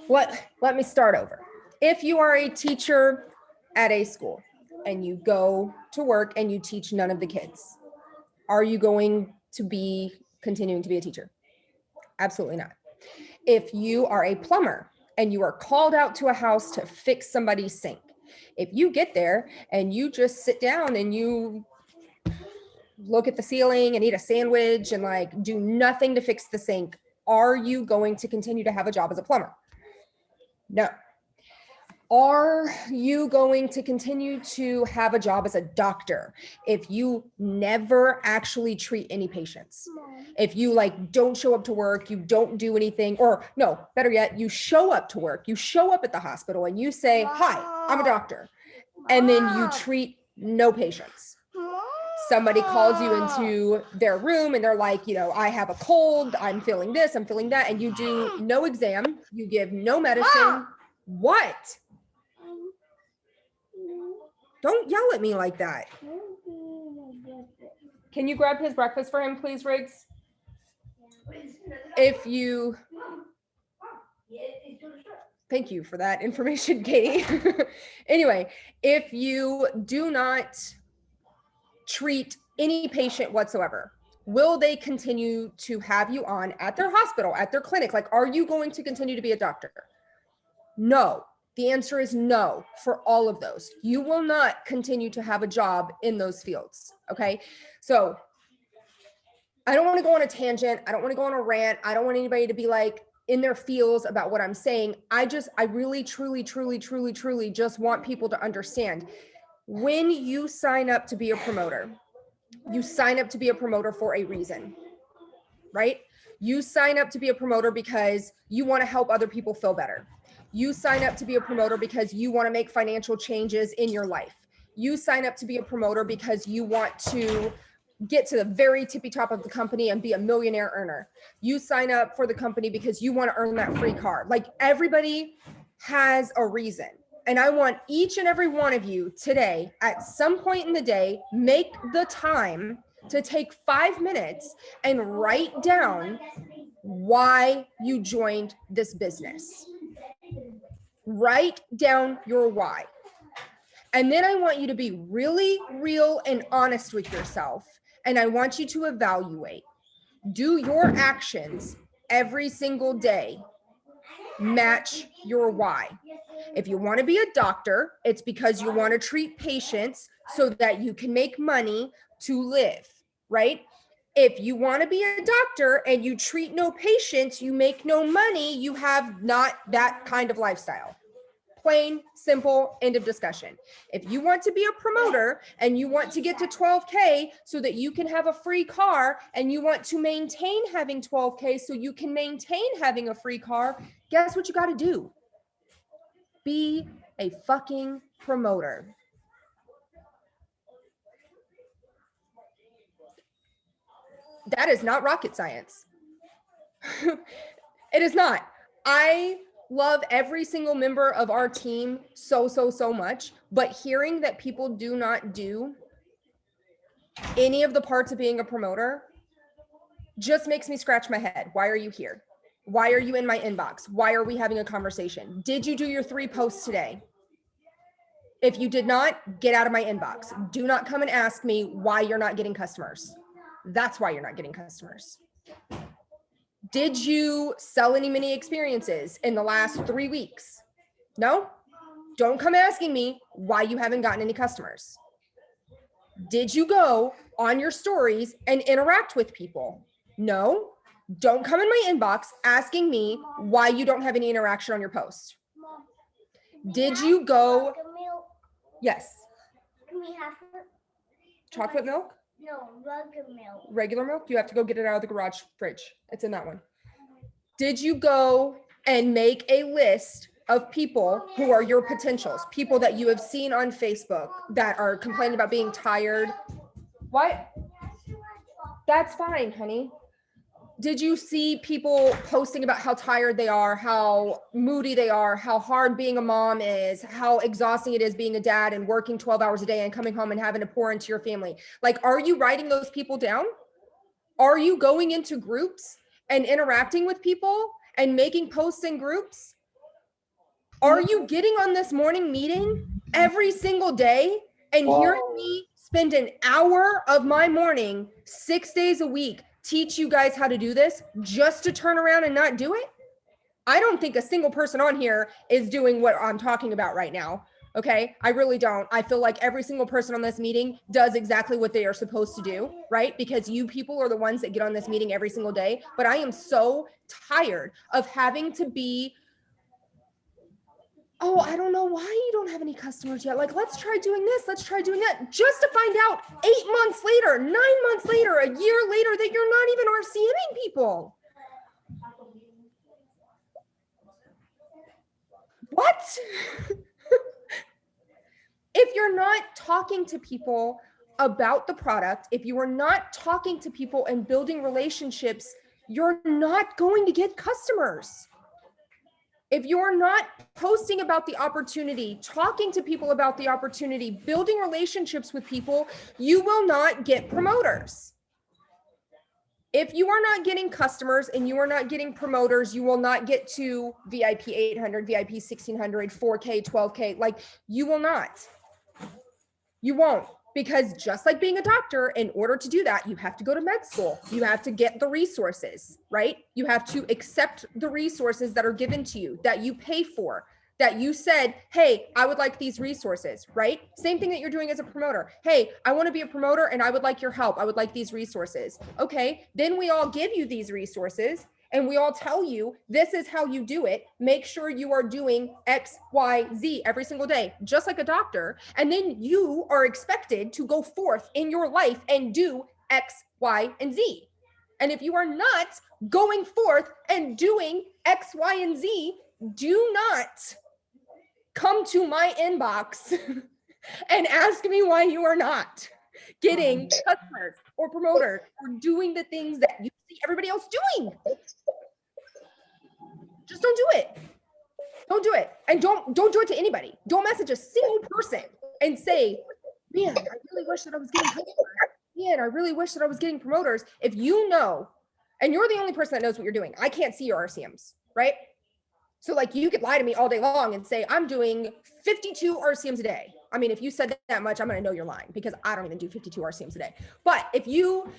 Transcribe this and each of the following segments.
let me start over. If you are a teacher at a school and you go to work and you teach none of the kids, are you going to be continuing to be a teacher? Absolutely not. If you are a plumber and you are called out to a house to fix somebody's sink, if you get there and you just sit down and you look at the ceiling and eat a sandwich and like do nothing to fix the sink, are you going to continue to have a job as a plumber? No. Are you going to continue to have a job as a doctor if you never actually treat any patients? If you like don't show up to work, you don't do anything, or no, better yet, you show up to work, you show up at the hospital and you say, "Hi, I'm a doctor." And then you treat no patients. Somebody calls you into their room and they're like, I have a cold, I'm feeling this, I'm feeling that, and you do no exam, you give no medicine. What? Don't yell at me like that. Can you grab his breakfast for him, please, Riggs? Thank you for that information, Katie. Anyway, if you do not treat any patient whatsoever, will they continue to have you on at their hospital, at their clinic? Like, are you going to continue to be a doctor? No. The answer is no for all of those. You will not continue to have a job in those fields, okay? So I don't want to go on a tangent. I don't want to go on a rant. I don't want anybody to be like in their feels about what I'm saying. I really, truly just want people to understand. When you sign up to be a promoter, you sign up to be a promoter for a reason, right? You sign up to be a promoter because you want to help other people feel better. You sign up to be a promoter because you want to make financial changes in your life. You sign up to be a promoter because you want to get to the very tippy top of the company and be a millionaire earner. You sign up for the company because you want to earn that free car. Like, everybody has a reason. And I want each and every one of you today, at some point in the day, make the time to take 5 minutes and write down why you joined this business. Write down your why. And then I want you to be really real and honest with yourself. And I want you to evaluate. Do your actions every single day match your why? If you want to be a doctor, it's because you want to treat patients so that you can make money to live, right? If you want to be a doctor and you treat no patients, you make no money, you have not that kind of lifestyle. Plain, simple, end of discussion. If you want to be a promoter and you want to get to 12K so that you can have a free car, and you want to maintain having 12K so you can maintain having a free car, guess what you got to do? Be a fucking promoter. That is not rocket science. It is not. I love every single member of our team so much, but hearing that people do not do any of the parts of being a promoter just makes me scratch my head. Why are you here? Why are you in my inbox? Why are we having a conversation? Did you do your 3 posts today? If you did not, get out of my inbox. Do not come and ask me why you're not getting customers. That's why you're not getting customers. Did you sell any mini experiences in the last 3 weeks? No? Don't come asking me why you haven't gotten any customers. Did you go on your stories and interact with people? No? Don't come in my inbox asking me why you don't have any interaction on your post. Did you go? Yes. Can we have chocolate milk? No, regular milk. Regular milk? You have to go get it out of the garage fridge. It's in that one. Did you go and make a list of people who are your potentials, people that you have seen on Facebook that are complaining about being tired? What? That's fine, honey. Did you see people posting about how tired they are, how moody they are, how hard being a mom is, how exhausting it is being a dad and working 12 hours a day and coming home and having to pour into your family? Like, are you writing those people down? Are you going into groups and interacting with people and making posts in groups? Are you getting on this morning meeting every single day and hearing me spend an hour of my morning 6 days a week teach you guys how to do this just to turn around and not do it? I don't think a single person on here is doing what I'm talking about right now. Okay. I really don't. I feel like every single person on this meeting does exactly what they are supposed to do, right? Because you people are the ones that get on this meeting every single day. But I am so tired of having to be, oh, I don't know why you don't have any customers yet. Like, let's try doing this. Let's try doing that. Just to find out 8 months later, 9 months later, a year later that you're not even RCMing people. What? If you're not talking to people about the product, if you are not talking to people and building relationships, you're not going to get customers. If you're not posting about the opportunity, talking to people about the opportunity, building relationships with people, you will not get promoters. If you are not getting customers and you are not getting promoters, you will not get to VIP 800, VIP 1600, 4K, 12K. Like, you will not. You won't, because just like being a doctor, in order to do that, you have to go to med school. You have to get the resources, right? You have to accept the resources that are given to you, that you pay for, that you said, hey, I would like these resources, right? Same thing that you're doing as a promoter. Hey, I want to be a promoter and I would like your help. I would like these resources. Okay, then we all give you these resources and we all tell you, this is how you do it. Make sure you are doing X, Y, Z every single day, just like a doctor. And then you are expected to go forth in your life and do X, Y, and Z. And if you are not going forth and doing X, Y, and Z, do not come to my inbox and ask me why you are not getting customers or promoters or doing the things that you see everybody else doing. Just don't do it. Don't do it. And don't do it to anybody. Don't message a single person and say, man, I really wish that I was getting customers. Man, I really wish that I was getting promoters. If you know, and you're the only person that knows what you're doing, I can't see your RCMs, right? So like you could lie to me all day long and say, I'm doing 52 RCMs a day. I mean, if you said that much, I'm going to know you're lying because I don't even do 52 RCMs a day. But if you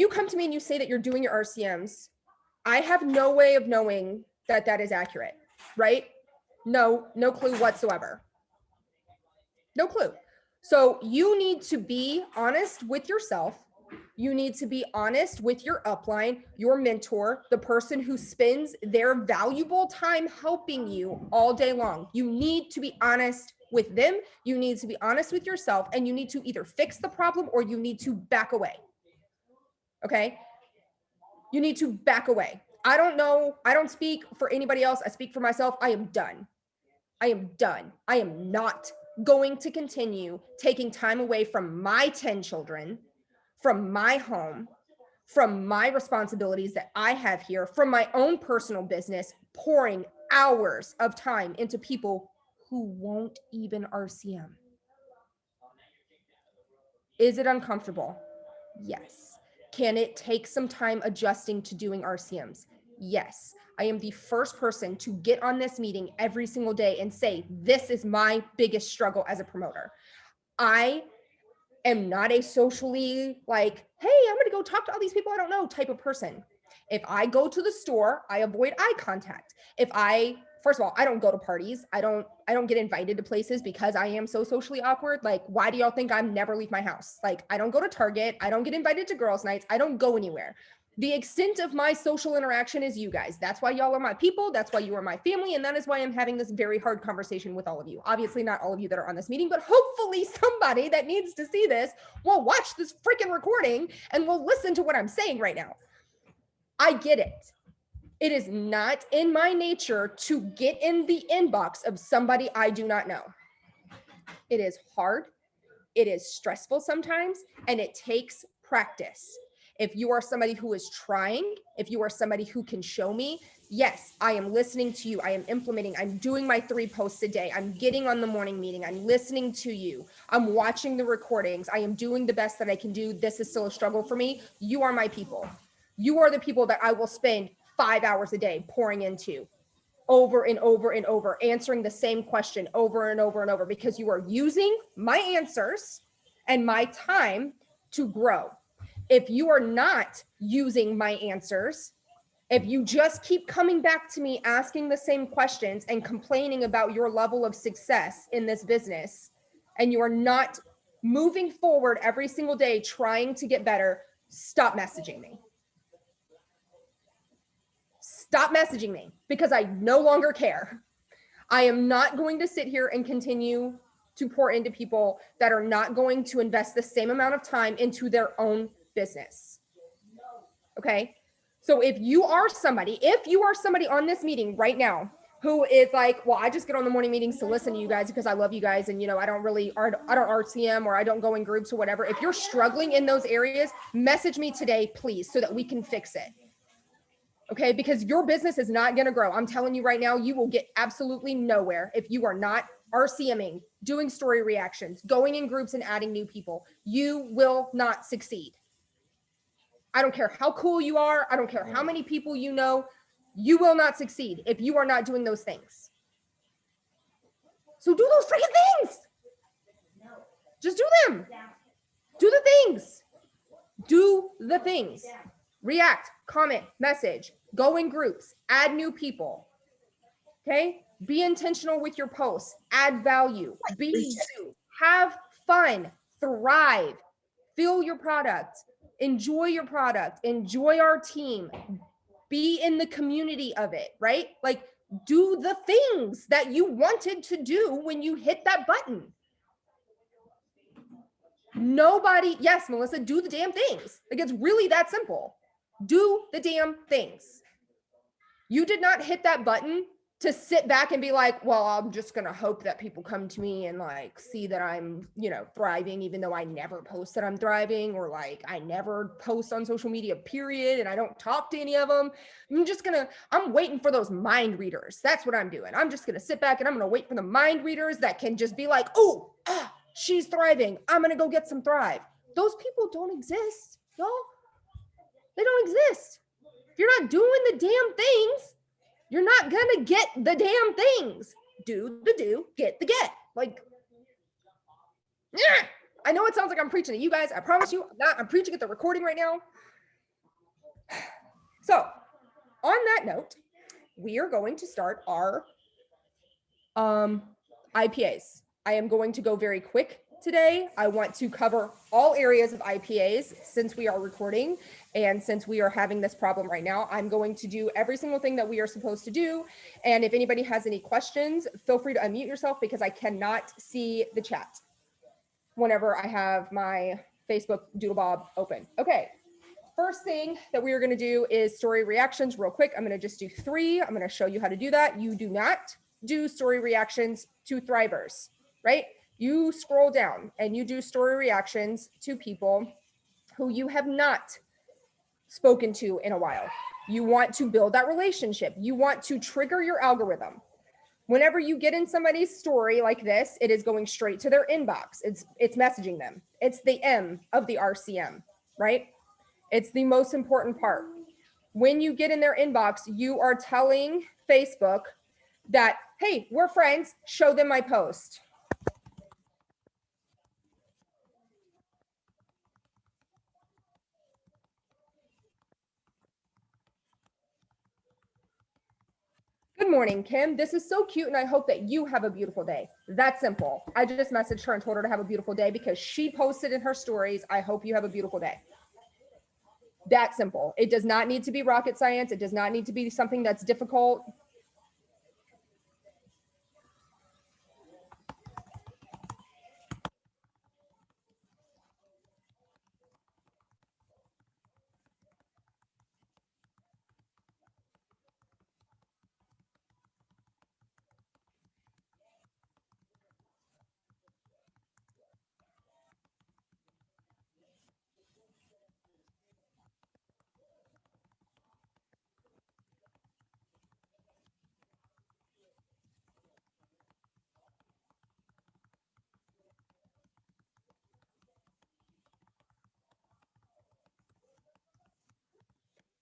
come to me and you say that you're doing your RCMs, I have no way of knowing that that is accurate, right? No clue whatsoever. No clue. So you need to be honest with yourself. You need to be honest with your upline, your mentor, the person who spends their valuable time helping you all day long. You need to be honest with them. You need to be honest with yourself, and you need to either fix the problem or you need to back away. Okay? You need to back away. I don't know. I don't speak for anybody else. I speak for myself. I am done. I am done. I am not going to continue taking time away from my 10 children, from my home, from my responsibilities that I have here, from my own personal business, pouring hours of time into people who won't even RCM. Is it uncomfortable? Yes. Can it take some time adjusting to doing RCMs? Yes. I am the first person to get on this meeting every single day and say, this is my biggest struggle as a promoter. I am not a socially like, hey, I'm going to go talk to all these people I don't know type of person. If I go to the store, I avoid eye contact. First of all, I don't go to parties. I don't get invited to places because I am so socially awkward. Like, why do y'all think I'm never leave my house? Like, I don't go to Target. I don't get invited to girls' nights. I don't go anywhere. The extent of my social interaction is you guys. That's why y'all are my people. That's why you are my family. And that is why I'm having this very hard conversation with all of you. Obviously not all of you that are on this meeting, but hopefully somebody that needs to see this will watch this freaking recording and will listen to what I'm saying right now. I get it. It is not in my nature to get in the inbox of somebody I do not know. It is hard. It is stressful sometimes, and it takes practice. If you are somebody who is trying, if you are somebody who can show me, yes, I am listening to you. I am implementing. I'm doing my 3 posts a day. I'm getting on the morning meeting. I'm listening to you. I'm watching the recordings. I am doing the best that I can do. This is still a struggle for me. You are my people. You are the people that I will spend 5 hours a day pouring into. over and over and over, answering the same question over and over and over, because you are using my answers and my time to grow. If you are not using my answers, if you just keep coming back to me asking the same questions and complaining about your level of success in this business, and you are not moving forward every single day trying to get better, stop messaging me. Stop messaging me, because I no longer care. I am not going to sit here and continue to pour into people that are not going to invest the same amount of time into their own business. Okay? So if you are somebody on this meeting right now who is like, well, I just get on the morning meetings to listen to you guys because I love you guys, and I don't RCM, or I don't go in groups or whatever. If you're struggling in those areas, message me today, please, so that we can fix it. Okay, because your business is not going to grow. I'm telling you right now, you will get absolutely nowhere if you are not RCMing, doing story reactions, going in groups and adding new people. You will not succeed. I don't care how cool you are. I don't care how many people you know. You will not succeed if you are not doing those things. So do those freaking things. Just do them. Do the things. Do the things. React, comment, message, go in groups, add new people. Okay? Be intentional with your posts, add value, be you, have fun, thrive, feel your product, enjoy our team, be in the community of it, right? Like, do the things that you wanted to do when you hit that button. Yes, Melissa, do the damn things. Like, it's really that simple. Do the damn things. You did not hit that button to sit back and be like, well, I'm just going to hope that people come to me and like see that I'm, thriving, even though I never post that I'm thriving, or like I never post on social media, period. And I don't talk to any of them. I'm waiting for those mind readers. That's what I'm doing. I'm just going to sit back and I'm going to wait for the mind readers that can just be like, oh, she's thriving. I'm going to go get some thrive. Those people don't exist, y'all. They don't exist. If you're not doing the damn things, you're not gonna get the damn things. Do the do, get the get. Like, yeah. I know it sounds like I'm preaching to you guys. I promise you, I'm not. I'm preaching at the recording right now. So, on that note, we are going to start our IPAs. I am going to go very quick today. I want to cover all areas of IPAs since we are recording and since we are having this problem right now. I'm going to do every single thing that we are supposed to do. And if anybody has any questions, feel free to unmute yourself, because I cannot see the chat whenever I have my Facebook Doodlebob open. Okay. First thing that we are going to do is story reactions real quick. I'm going to just do 3. I'm going to show you how to do that. You do not do story reactions to thrivers, right? You scroll down and you do story reactions to people who you have not spoken to in a while. You want to build that relationship. You want to trigger your algorithm. Whenever you get in somebody's story like this, it is going straight to their inbox. It's messaging them. It's the M of the RCM, right? It's the most important part. When you get in their inbox, you are telling Facebook that, hey, we're friends, show them my post. Good morning, Kim. This is so cute, and I hope that you have a beautiful day. That's simple. I just messaged her and told her to have a beautiful day because she posted in her stories, I hope you have a beautiful day. That simple. It does not need to be rocket science. It does not need to be something that's difficult.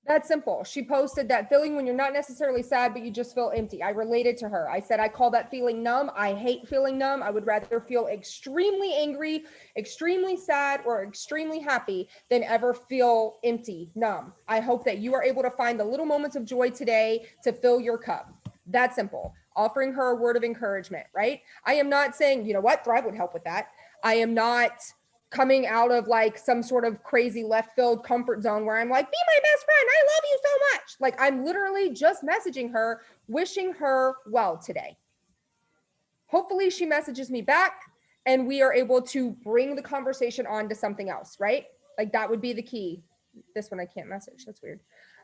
That's simple. She posted that feeling when you're not necessarily sad, but you just feel empty. I related to her. I said, I call that feeling numb. I hate feeling numb. I would rather feel extremely angry, extremely sad, or extremely happy than ever feel empty, numb. I hope that you are able to find the little moments of joy today to fill your cup. That's simple. Offering her a word of encouragement, right? I am not saying, you know what, Thrive would help with that. I am not coming out of like some sort of crazy left field comfort zone where I'm like, be my best friend. I love you so much. Like I'm literally just messaging her, wishing her well today. Hopefully she messages me back and we are able to bring the conversation on to something else, right? Like that would be the key. This one I can't message. That's weird.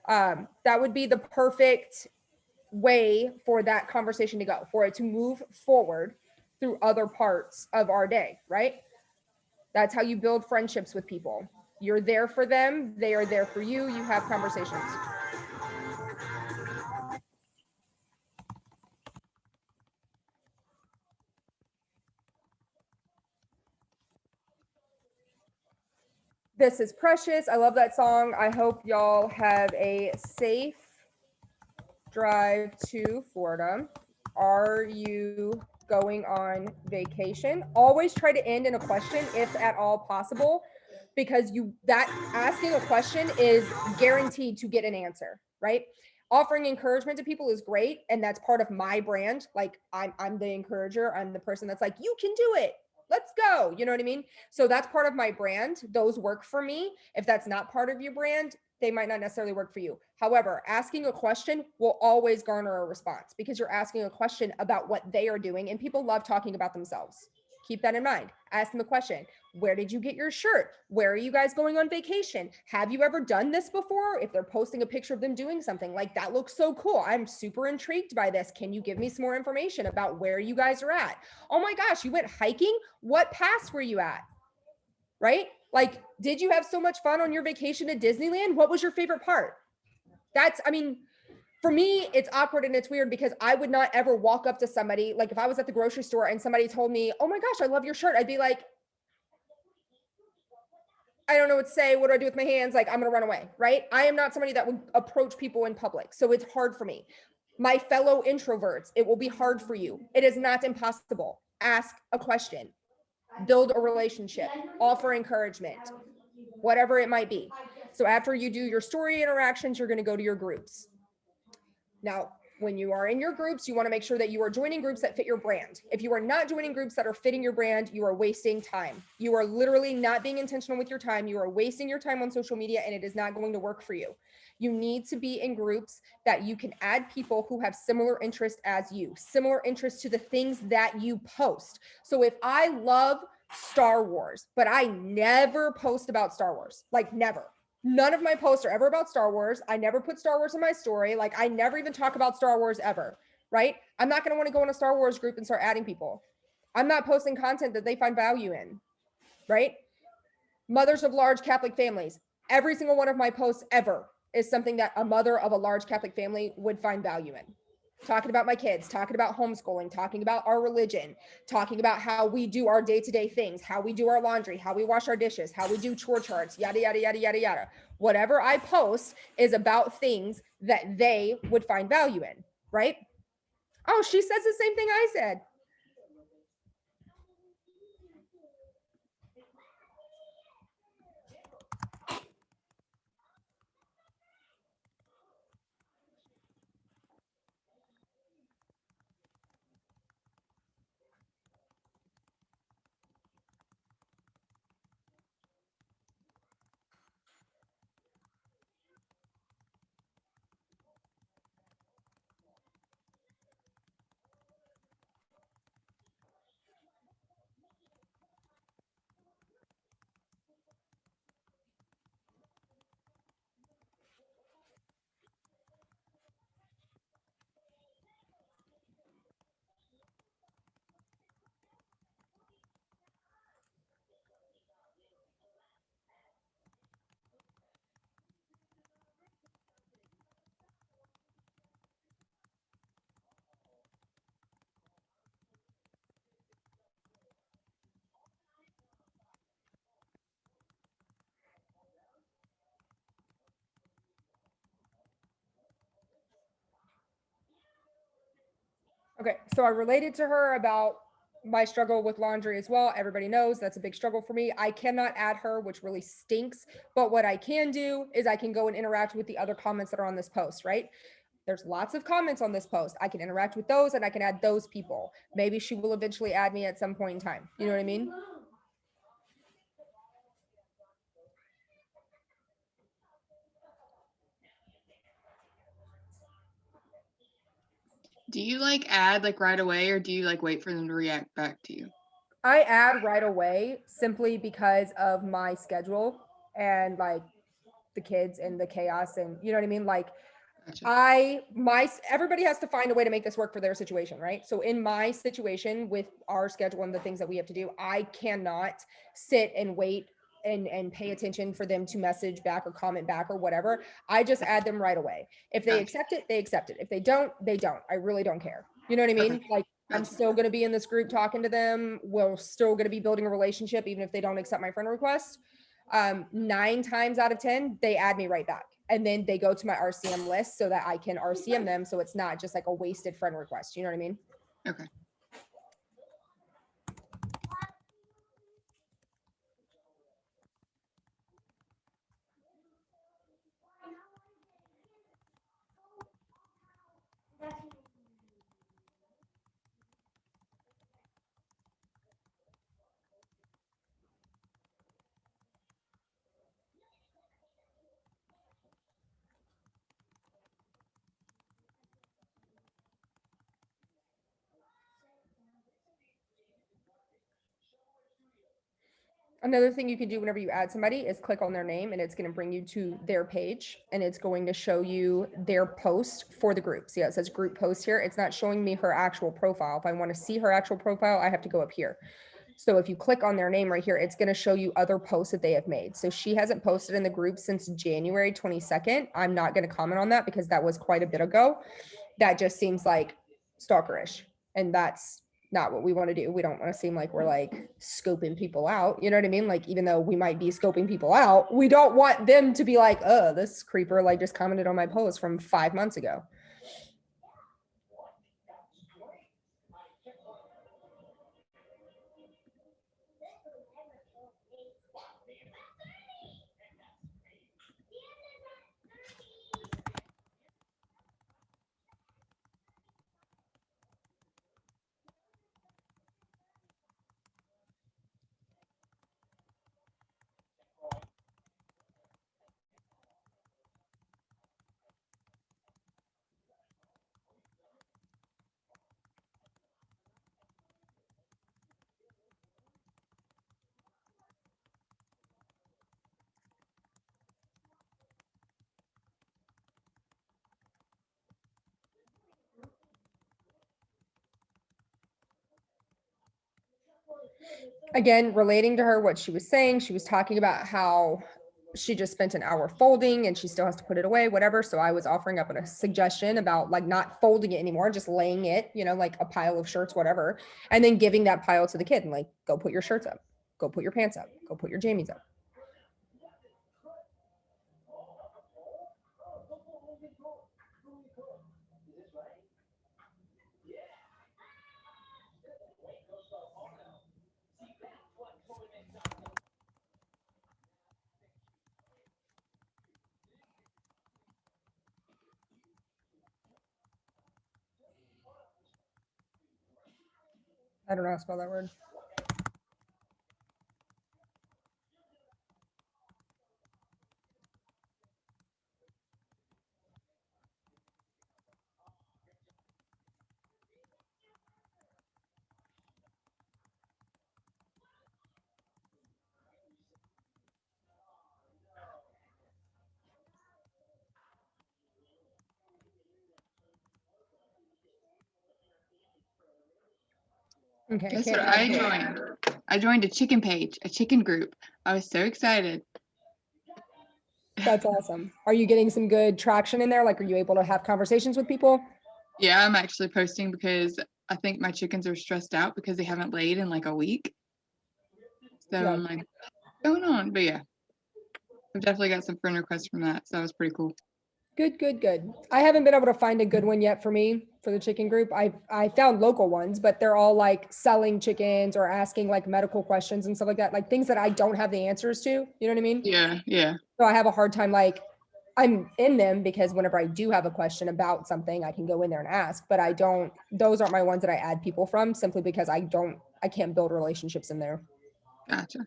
That would be the perfect way for that conversation to go, for it to move forward through other parts of our day, right? That's how you build friendships with people. You're there for them. They are there for you. You have conversations. This is Precious. I love that song. I hope y'all have a safe drive to Florida. Are you going on vacation? Always try to end in a question if at all possible, because that asking a question is guaranteed to get an answer, right? Offering encouragement to people is great, and that's part of my brand. Like I'm the encourager. I'm the person that's like, you can do it. Let's go. You know what I mean? So that's part of my brand. Those work for me. If that's not part of your brand, they might not necessarily work for you. However, asking a question will always garner a response because you're asking a question about what they are doing, and people love talking about themselves. Keep that in mind. Ask them a question. Where did you get your shirt? Where are you guys going on vacation? Have you ever done this before? If they're posting a picture of them doing something, like that looks so cool. I'm super intrigued by this. Can you give me some more information about where you guys are at? Oh my gosh, you went hiking? What pass were you at? Right? Like, did you have so much fun on your vacation at Disneyland? What was your favorite part? I mean, for me, it's awkward and it's weird because I would not ever walk up to somebody. Like if I was at the grocery store and somebody told me, oh my gosh, I love your shirt, I'd be like, I don't know what to say. What do I do with my hands? Like, I'm going to run away, right? I am not somebody that would approach people in public. So it's hard for me. My fellow introverts, it will be hard for you. It is not impossible. Ask a question, build a relationship, offer encouragement, whatever it might be. So after you do your story interactions, you're going to go to your groups. Now, when you are in your groups, you want to make sure that you are joining groups that fit your brand. If you are not joining groups that are fitting your brand, you are wasting time. You are literally not being intentional with your time. You are wasting your time on social media and it is not going to work for you. You need to be in groups that you can add people who have similar interest as you, similar interest to the things that you post. So if I love Star Wars, but I never post about Star Wars, like never. None of my posts are ever about Star Wars. I never put Star Wars in my story. Like I never even talk about Star Wars ever, right? I'm not going to want to go in a Star Wars group and start adding people. I'm not posting content that they find value in, right? Mothers of large Catholic families. Every single one of my posts ever is something that a mother of a large Catholic family would find value in. Talking about my kids, talking about homeschooling, talking about our religion, talking about how we do our day-to-day things, how we do our laundry, how we wash our dishes, how we do chore charts, yada, yada, yada, yada, yada. Whatever I post is about things that they would find value in, right? Oh, she says the same thing I said. Okay, so I related to her about my struggle with laundry as well. Everybody knows that's a big struggle for me. I cannot add her, which really stinks. But what I can do is I can go and interact with the other comments that are on this post, right? There's lots of comments on this post. I can interact with those and I can add those people. Maybe she will eventually add me at some point in time. You know what I mean? Do you like add like right away, or do you like wait for them to react back to you? I add right away simply because of my schedule and like the kids and the chaos and you know what I mean? Like Gotcha. everybody has to find a way to make this work for their situation, right? So in my situation with our schedule and the things that we have to do, I cannot sit and wait and pay attention for them to message back or comment back or whatever. I just add them right away. If they Gotcha. accept it, they accept it. If they don't, they don't. I really don't care. You know what I mean? Okay. Like I'm Gotcha. still going to be in this group talking to them. We're still going to be building a relationship even if they don't accept my friend request. 9 times out of 10, they add me right back. And then they go to my RCM list so that I can RCM them. So it's not just like a wasted friend request. You know what I mean? Okay. Another thing you can do whenever you add somebody is click on their name and it's going to bring you to their page and it's going to show you their post for the group. See how it says group post here? It's not showing me her actual profile. If I want to see her actual profile, I have to go up here. So if you click on their name right here, it's going to show you other posts that they have made. So she hasn't posted in the group since January 22nd. I'm not going to comment on that because that was quite a bit ago. That just seems like stalkerish. And that's not what we want to do. We don't want to seem like we're like scoping people out. You know what I mean? Like, even though we might be scoping people out, we don't want them to be like, oh, this creeper like just commented on my post from 5 months ago. Again, relating to her, what she was saying, she was talking about how she just spent an hour folding and she still has to put it away, whatever. So I was offering up a suggestion about like not folding it anymore, just laying it, you know, like a pile of shirts, whatever, and then giving that pile to the kid and like, go put your shirts up, go put your pants up, go put your jammies up. I don't know how to spell that word. Okay. Guess what I joined? I joined a chicken page, a chicken group. I was so excited. That's awesome. Are you getting some good traction in there? Like, are you able to have conversations with people? Yeah, I'm actually posting because I think my chickens are stressed out because they haven't laid in like a week. So Yeah. I'm like, what's going on? But yeah, I've definitely got some friend requests from that. So that was pretty cool. Good, good, good. I haven't been able to find a good one yet for me for the chicken group. I found local ones, but they're all like selling chickens or asking like medical questions and stuff like that, like things that I don't have the answers to. You know what I mean? Yeah, yeah. So I have a hard time, like I'm in them because whenever I do have a question about something, I can go in there and ask, but those aren't my ones that I add people from simply because I can't build relationships in there. Gotcha.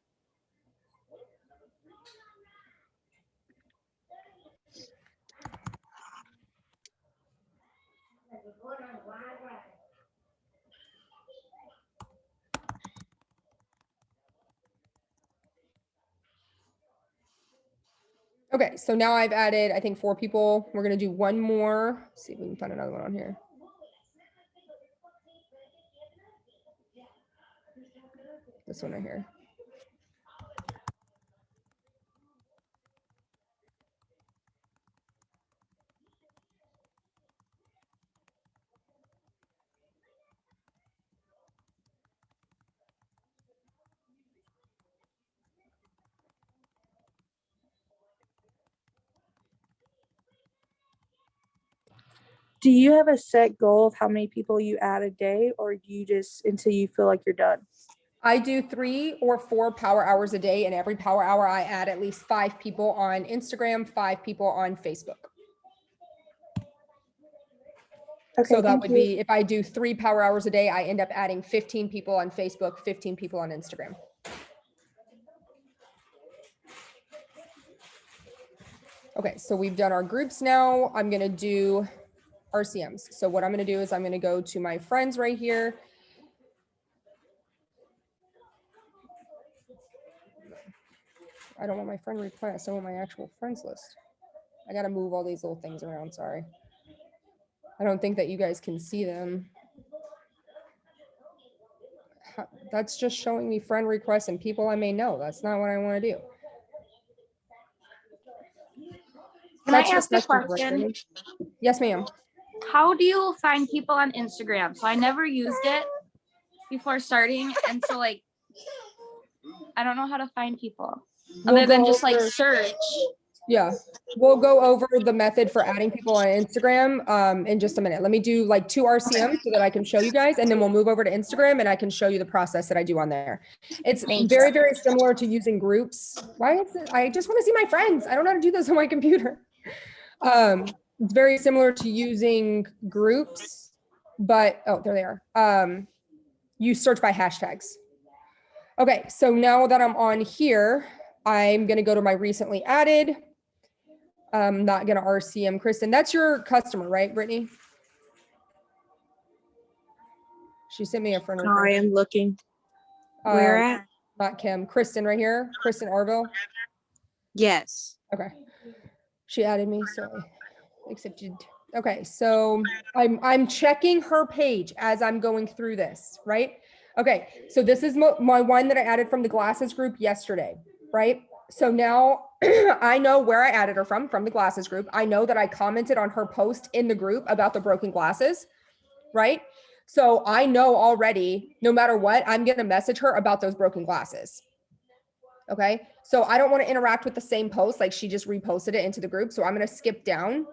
Okay, so now I've added, I think 4 people. We're gonna do one more. Let's see if we can find another one on here. This one right here. Do you have a set goal of how many people you add a day, or do you just until you feel like you're done? I do 3 or 4 power hours a day, and every power hour I add at least 5 people on Instagram, 5 people on Facebook. Okay, So that thank would you. be, if I do 3 power hours a day, I end up adding 15 people on Facebook, 15 people on Instagram. Okay, so we've done our groups now. I'm gonna do RCMs. So what I'm gonna do is I'm gonna go to my friends right here. I don't want my friend request. I want my actual friends list. I gotta move all these little things around, sorry. I don't think that you guys can see them. That's just showing me friend requests and people I may know. That's not what I wanna do. Can I That's your ask a question, question? Brittany. Yes, ma'am. How do you find people on Instagram? So I never used it before starting, and so like I don't know how to find people We'll other than go just like over- search. Yeah, we'll go over the method for adding people on Instagram in just a minute. Let me do like 2 RCMs so that I can show you guys, and then we'll move over to Instagram and I can show you the process that I do on there. It's Thank very, you. very similar to using groups. Why is it? I just want to see my friends. I don't know how to do this on my computer. It's very similar to using groups, but oh, there they are. You search by hashtags. Okay, so now that I'm on here, I'm gonna go to my recently added. I'm not gonna RCM Kristen. That's your customer, right, Brittany? She sent me a friend Sorry, request. I'm looking. Where at? Not Kim. Kristen right here. Kristen Arville. Yes. Okay. She added me, so I accepted. Okay, so I'm checking her page as I'm going through this, right? Okay, so this is my one that I added from the glasses group yesterday, right? So now I know where I added her from the glasses group. I know that I commented on her post in the group about the broken glasses, right? So I know already, no matter what, I'm going to message her about those broken glasses. Okay. So I don't want to interact with the same post. Like she just reposted it into the group. So I'm going to skip down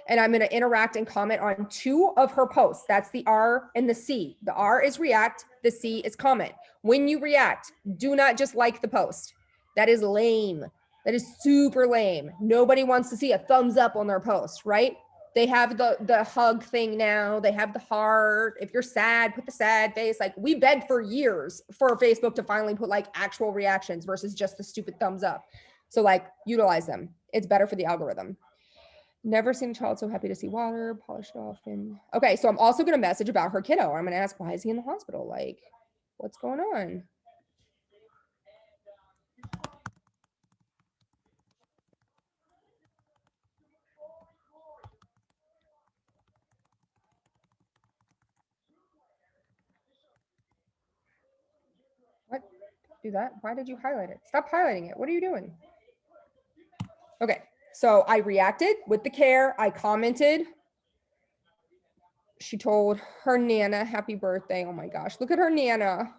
and I'm going to interact and comment on 2 of her posts. That's the R and the C. The R is react. The C is comment. When you react, do not just like the post. That is lame. That is super lame. Nobody wants to see a thumbs up on their post, right? They have the hug thing now. They have the heart. If you're sad, put the sad face. Like we begged for years for Facebook to finally put like actual reactions versus just the stupid thumbs up. So like utilize them. It's better for the algorithm. Never seen a child so happy to see water, polished off. And okay, so I'm also going to message about her kiddo. I'm going to ask, why is he in the hospital? Like, what's going on? What? Do that? Why did you highlight it? Stop highlighting it. What are you doing? Okay, so I reacted with the care. I commented. She told her Nana happy birthday. Oh my gosh, look at her Nana.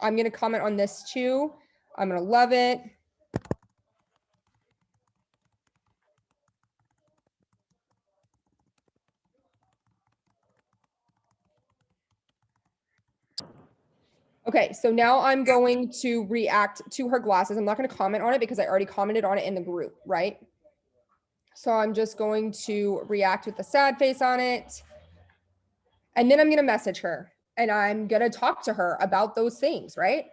I'm going to comment on this too. I'm going to love it. Okay, so now I'm going to react to her glasses. I'm not going to comment on it because I already commented on it in the group, right? So I'm just going to react with the sad face on it. And then I'm going to message her and I'm going to talk to her about those things, right?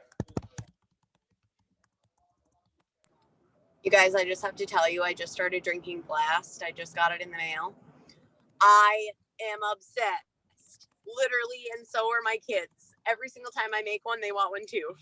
You guys, I just have to tell you, I just started drinking Blast. I just got it in the mail. I am obsessed, literally, and so are my kids. Every single time I make one, they want one too.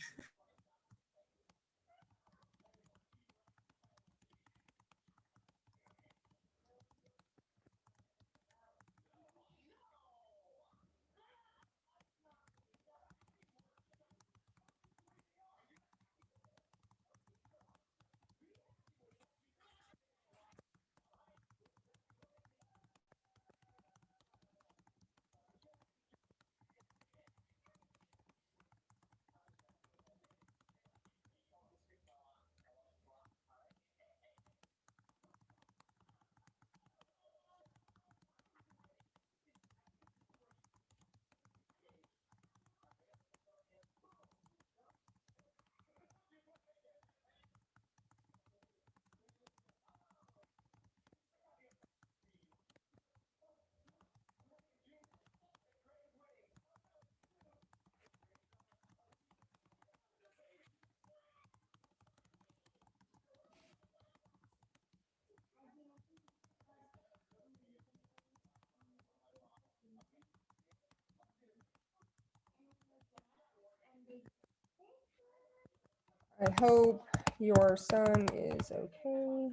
I hope your son is okay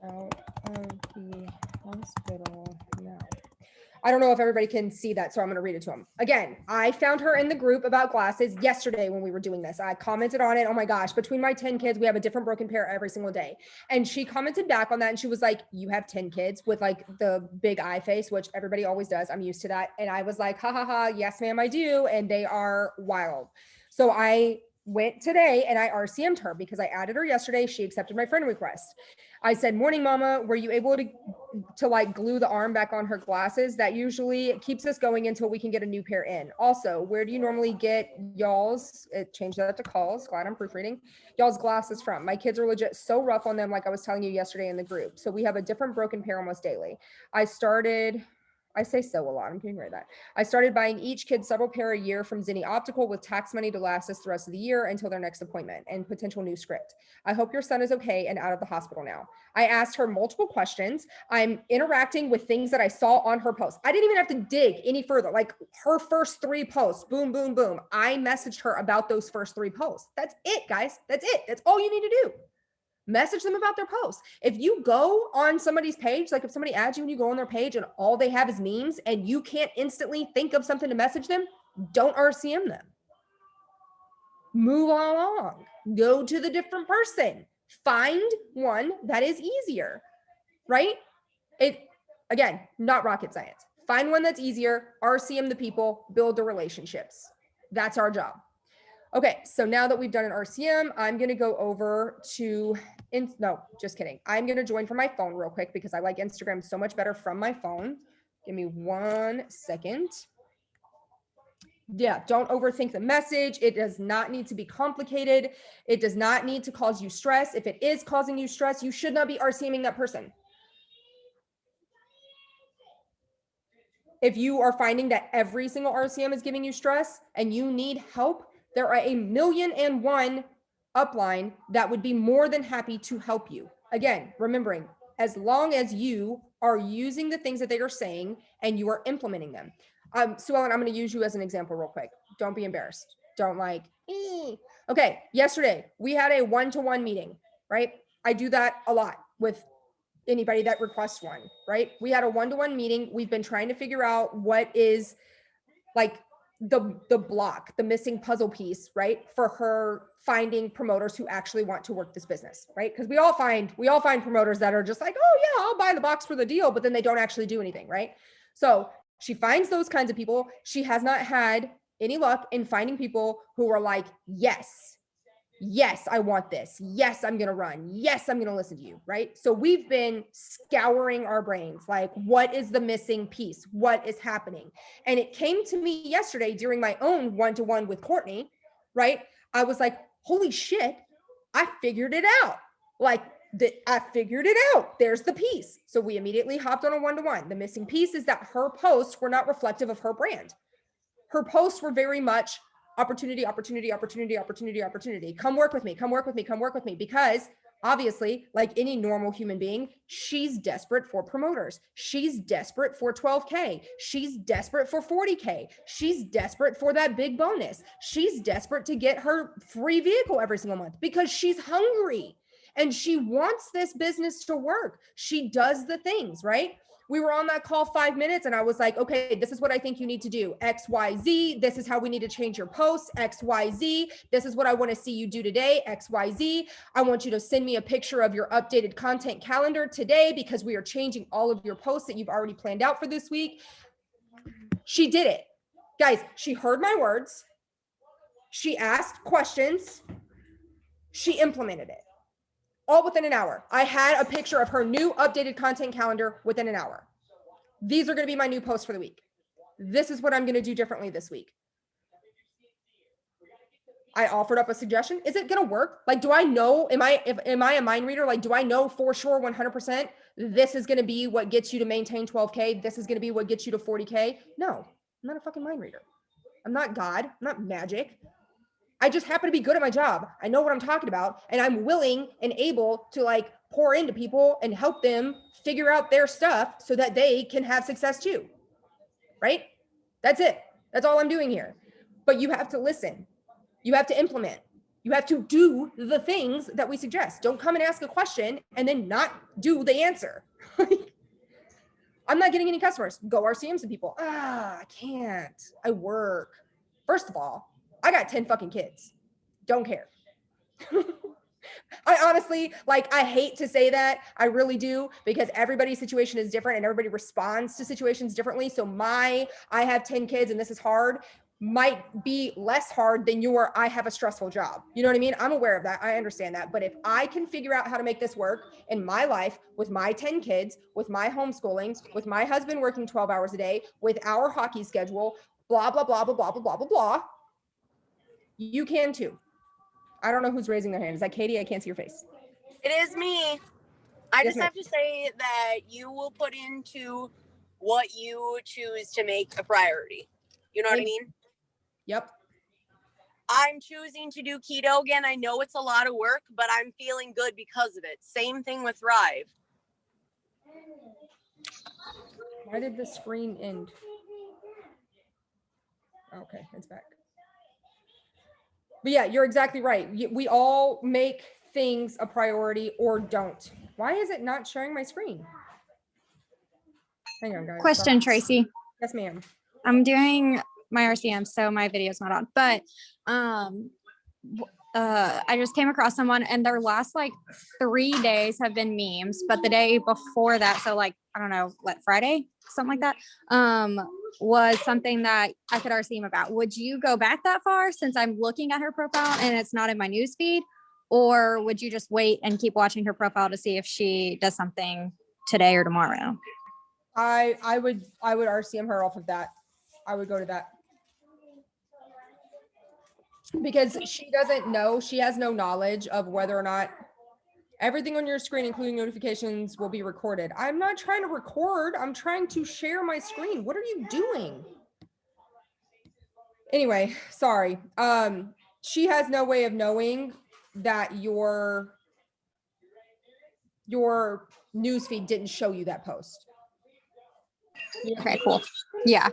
and out of the hospital now. I don't know if everybody can see that, so I'm going to read it to them. Again, I found her in the group about glasses yesterday when we were doing this. I commented on it. Oh my gosh, between my 10 kids, we have a different broken pair every single day. And she commented back on that and she was like, you have 10 kids with like the big eye face, which everybody always does. I'm used to that. And I was like, ha ha ha, yes, ma'am, I do. And they are wild. So I went today and I RCM'd her because I added her yesterday. She accepted my friend request. I said, morning, mama, were you able to like glue the arm back on her glasses? That usually keeps us going until we can get a new pair in. Also, where do you normally get y'all's, it changed that to calls, glad I'm proofreading, y'all's glasses from? My kids are legit so rough on them, like I was telling you yesterday in the group. So we have a different broken pair almost daily. I say so a lot, I'm getting rid of that. I started buying each kid several pair a year from Zinni Optical with tax money to last us the rest of the year until their next appointment and potential new script. I hope your son is okay and out of the hospital now. I asked her multiple questions. I'm interacting with things that I saw on her post. I didn't even have to dig any further. Like her first 3 posts, boom, boom, boom. I messaged her about those first 3 posts. That's it, guys. That's it. That's all you need to do. Message them about their posts. If you go on somebody's page, like if somebody adds you and you go on their page and all they have is memes and you can't instantly think of something to message them, don't RCM them. Move along. Go to the different person. Find one that is easier, right? It, again, not rocket science. Find one that's easier, RCM the people, build the relationships. That's our job. Okay, so now that we've done an RCM, I'm going to go over to, no, just kidding. I'm going to join from my phone real quick because I like Instagram so much better from my phone. Give me 1 second. Yeah, don't overthink the message. It does not need to be complicated. It does not need to cause you stress. If it is causing you stress, you should not be RCMing that person. If you are finding that every single RCM is giving you stress and you need help, there are 1,000,001 upline that would be more than happy to help you. Again, remembering, as long as you are using the things that they are saying and you are implementing them. Sue Ellen, I'm going to use you as an example real quick. Don't be embarrassed. Don't like, okay, yesterday we had a 1-to-1 meeting, right? I do that a lot with anybody that requests one, right? We had a 1-to-1 meeting. We've been trying to figure out what is like the block, the missing puzzle piece, right? For her finding promoters who actually want to work this business, right? Because we all find promoters that are just like, oh yeah, I'll buy the box for the deal, but then they don't actually do anything, right? So she finds those kinds of people. She has not had any luck in finding people who are like, yes, Yes, I want this. Yes, I'm going to run. Yes, I'm going to listen to you. Right. So we've been scouring our brains. Like, what is the missing piece? What is happening? And it came to me yesterday during my own one-to-one with Courtney. Right. I was like, holy shit, I figured it out. Like, I figured it out. There's the piece. So we immediately hopped on a one-to-one. The missing piece is that her posts were not reflective of her brand. Her posts were very much opportunity, opportunity, opportunity, opportunity, opportunity. Come work with me, come work with me, come work with me. Because obviously, like any normal human being, she's desperate for promoters. She's desperate for 12K. She's desperate for 40K. She's desperate for that big bonus. She's desperate to get her free vehicle every single month because she's hungry and she wants this business to work. She does the things, right? We were on that call 5 minutes and I was like, okay, this is what I think you need to do. X, Y, Z. This is how we need to change your posts. X, Y, Z. This is what I want to see you do today. X, Y, Z. I want you to send me a picture of your updated content calendar today because we are changing all of your posts that you've already planned out for this week. She did it. Guys, she heard my words. She asked questions. She implemented it. All within an hour. I had a picture of her new updated content calendar within an hour. These are going to be my new posts for the week. This is what I'm going to do differently this week. I offered up a suggestion. Is it going to work? Like, do I know, am I a mind reader? Like, do I know for sure 100% this is going to be what gets you to maintain 12K? This is going to be what gets you to 40K? No, I'm not a fucking mind reader. I'm not God. I'm not magic. I just happen to be good at my job. I know what I'm talking about, and I'm willing and able to like pour into people and help them figure out their stuff so that they can have success too. Right? That's it. That's all I'm doing here. But you have to listen. You have to implement. You have to do the things that we suggest. Don't come and ask a question and then not do the answer. I'm not getting any customers. Go RCM some people. I can't. I work. First of all, I got 10 fucking kids. Don't care. I honestly, like, I hate to say that. I really do, because everybody's situation is different and everybody responds to situations differently. So I have 10 kids and this is hard might be less hard than I have a stressful job. You know what I mean? I'm aware of that. I understand that. But if I can figure out how to make this work in my life with my 10 kids, with my homeschooling, with my husband working 12 hours a day, with our hockey schedule, blah, blah, blah, blah, blah, blah, blah, blah, blah, you can too. I don't know who's raising their hand. Is that Katie? I can't see your face. It is me. I Yes, just ma'am. have to say that you will put into what you choose to make a priority. You know what I mean? Yep. I'm choosing to do keto again. I know it's a lot of work, but I'm feeling good because of it. Same thing with Thrive. Why did the screen end? Okay, it's back. But yeah, you're exactly right. We all make things a priority or don't. Why is it not showing my screen? Hang on, guys. Question, Tracy. Yes, ma'am. I'm doing my RCM, so my video's not on, but I just came across someone and their last like 3 days have been memes, but the day before that, so like, I don't know, what, Friday, something like that, was something that I could RCM about. Would you go back that far since I'm looking at her profile and it's not in my newsfeed? Or would you just wait and keep watching her profile to see if she does something today or tomorrow? I would RCM her off of that. I would go to that. Because she doesn't know, she has no knowledge of whether or not everything on your screen, including notifications, will be recorded. I'm not trying to record. I'm trying to share my screen. What are you doing? Anyway, sorry. She has no way of knowing that your newsfeed didn't show you that post. Okay, cool. Yeah.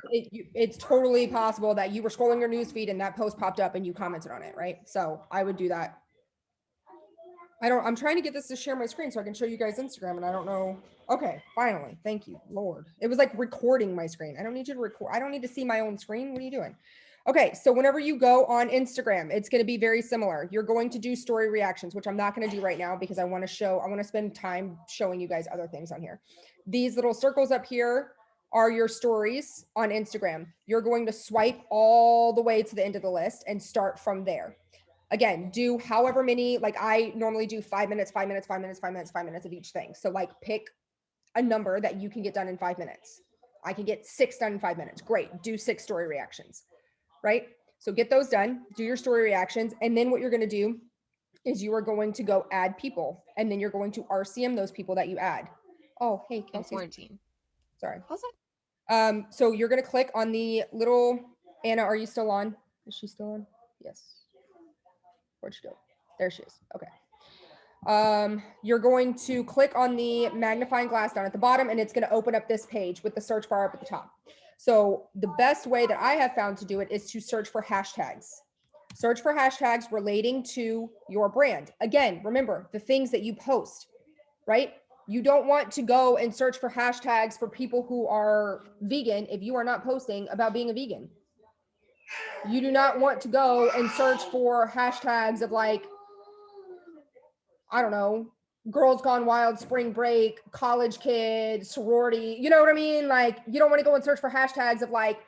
It's totally possible that you were scrolling your newsfeed and that post popped up and you commented on it, right? So I would do that. I'm trying to get this to share my screen so I can show you guys Instagram, and I don't know. Okay, finally. Thank you, Lord. It was like recording my screen. I don't need you to record. I don't need to see my own screen. What are you doing? Okay, so whenever you go on Instagram, it's going to be very similar. You're going to do story reactions, which I'm not going to do right now because I want to spend time showing you guys other things on here. These little circles up here are your stories on Instagram. You're going to swipe all the way to the end of the list and start from there. again, do however many, like I normally do 5 minutes, 5 minutes, 5 minutes, 5 minutes, 5 minutes of each thing. So like pick a number that you can get done in 5 minutes. I can get 6 done in 5 minutes. Great. Do 6 story reactions, right? So get those done, do your story reactions. And then what you're going to do is you are going to go add people, and then you're going to RCM those people that you add. Oh, hey, In Kelsey. quarantine. Sorry. How's that? So you're going to click on the little, Anna, are you still on? Is she still on? Yes. Where'd she go? There she is. Okay. You're going to click on the magnifying glass down at the bottom, and it's going to open up this page with the search bar up at the top. So the best way that I have found to do it is to search for hashtags. Search for hashtags relating to your brand. Again, remember the things that you post, right? You don't want to go and search for hashtags for people who are vegan if you are not posting about being a vegan. You do not want to go and search for hashtags of like, I don't know, girls gone wild, spring break, college kid, sorority. You know what I mean? Like, you don't want to go and search for hashtags of like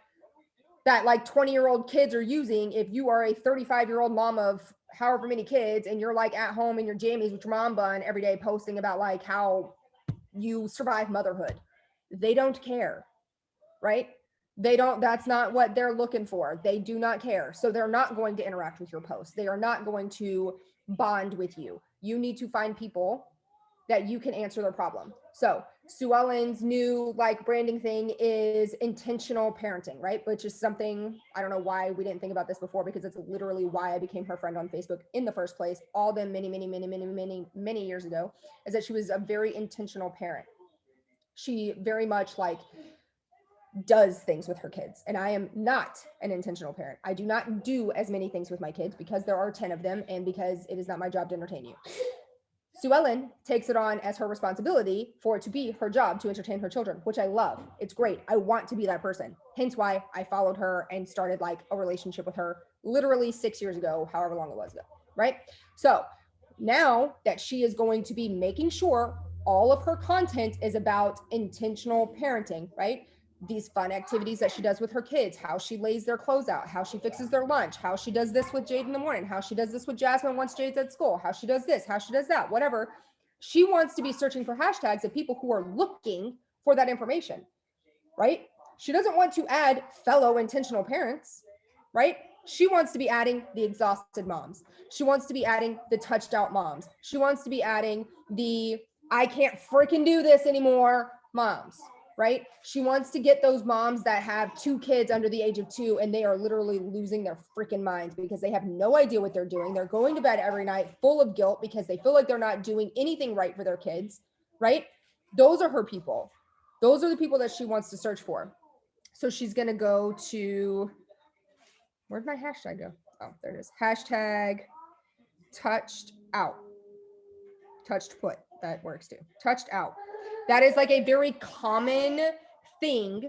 that like 20-year-old kids are using if you are a 35-year-old mom of however many kids and you're like at home in your jammies with your mom bun every day posting about like how you survive motherhood. They don't care, right? They don't, that's not what they're looking for. They do not care. So they're not going to interact with your posts. They are not going to bond with you. You need to find people that you can answer their problem. So Sue Ellen's new like branding thing is intentional parenting, right? Which is something, I don't know why we didn't think about this before, because it's literally why I became her friend on Facebook in the first place, all them many years ago, is that she was a very intentional parent. She very much like does things with her kids. And I am not an intentional parent. I do not do as many things with my kids because there are 10 of them and because it is not my job to entertain you. Sue Ellen takes it on as her responsibility for it to be her job to entertain her children, which I love. It's great. I want to be that person. Hence why I followed her and started like a relationship with her literally 6 years ago, however long it was ago, right? So now that she is going to be making sure all of her content is about intentional parenting, right? These fun activities that she does with her kids, how she lays their clothes out, how she fixes their lunch, how she does this with Jade in the morning, how she does this with Jasmine once Jade's at school, how she does this, how she does that, whatever. She wants to be searching for hashtags of people who are looking for that information, right? She doesn't want to add fellow intentional parents, right? She wants to be adding the exhausted moms. She wants to be adding the touched out moms. She wants to be adding the I can't freaking do this anymore moms, right? She wants to get those moms that have 2 kids under the age of 2 and they are literally losing their freaking minds because they have no idea what they're doing. They're going to bed every night full of guilt because they feel like they're not doing anything right for their kids, right? Those are her people. Those are the people that she wants to search for. So she's going to go to, where'd my hashtag go? Oh, there it is. Hashtag touched out. Touched put. That works too. Touched out. That is like a very common thing